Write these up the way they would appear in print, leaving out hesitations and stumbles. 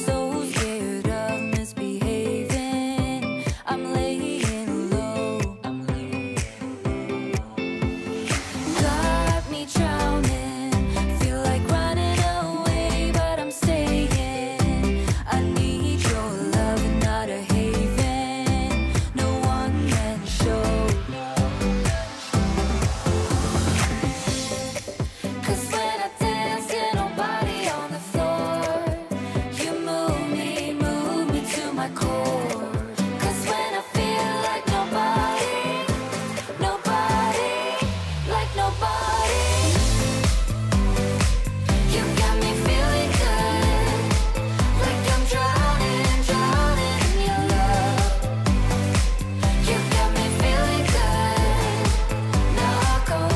so scared of misbehaving. I'm laying low. Got me drowning, feel like running away, but I'm staying. I need your love and not a haven, no one-man show. 'Cause when I dance, get nobody on the floor. You move me to my core. 'Cause when I feel like nobody, like nobody, you got me feeling good, like I'm drowning in your love. You got me feeling good, knock on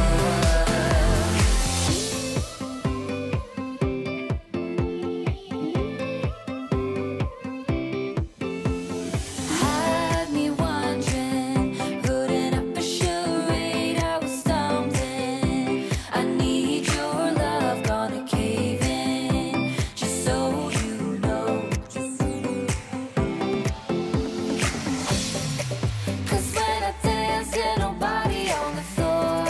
had me wondering, putting up a charade, I was stumbling. I need your love, gonna cave in, just so you know. 'Cause when I dance, get nobody on the floor.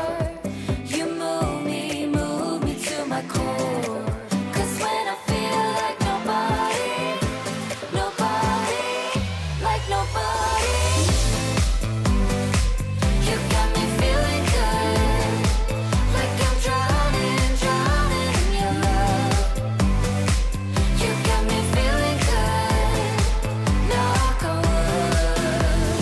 You move me to my core. 'Cause when I feel like nobody, like nobody, you got me feeling good, like I'm drowning in your love. You got me feeling good, knock on wood.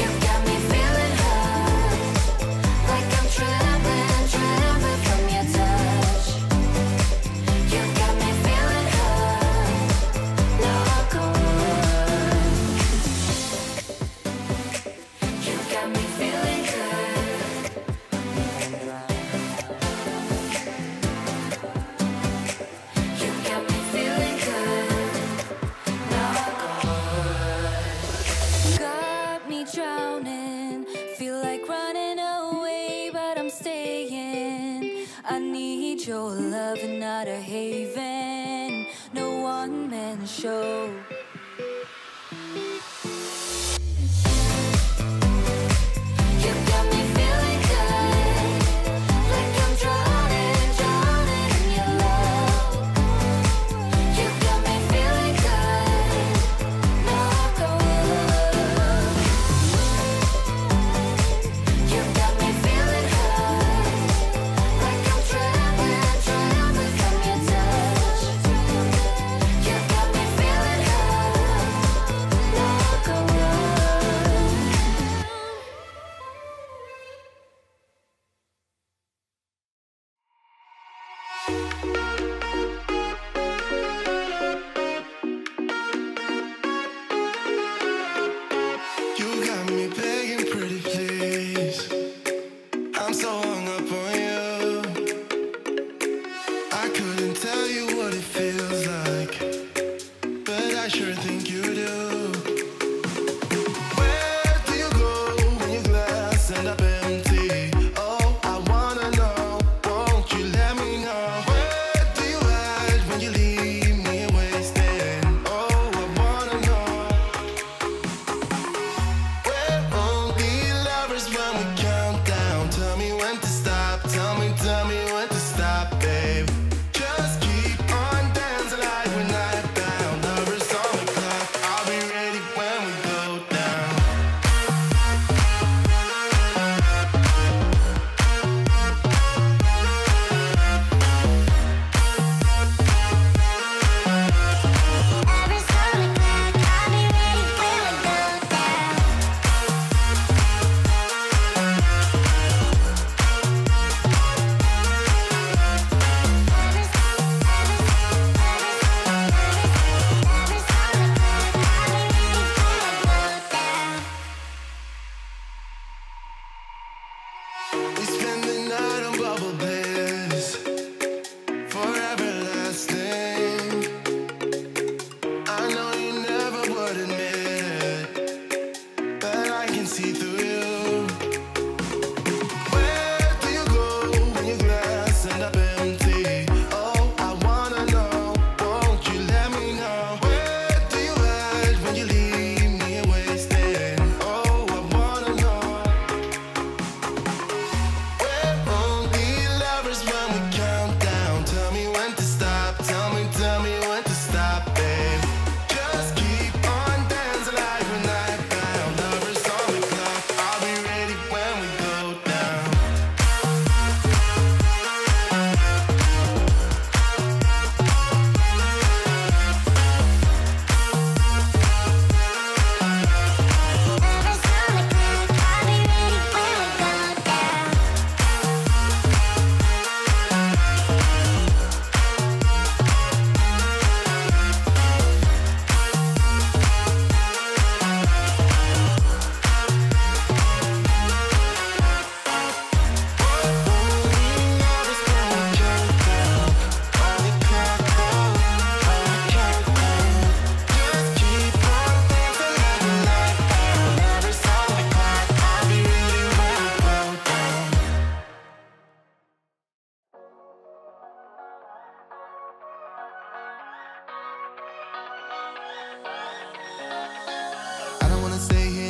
You got me feeling hurt, like I'm trembling from your touch. You got me feeling hurt, knock on wood. You got me feeling good. You got me feeling good, knock on wood. Got me drowning, feel like running away, but I'm staying. I need your love and not a haven, no one-man show. You got me feeling good, like I'm drowning in your love. You got me feeling good, knock on wood. You got me feeling hurt, like I'm trembling from your touch. You got me feeling hurt, wanna stay here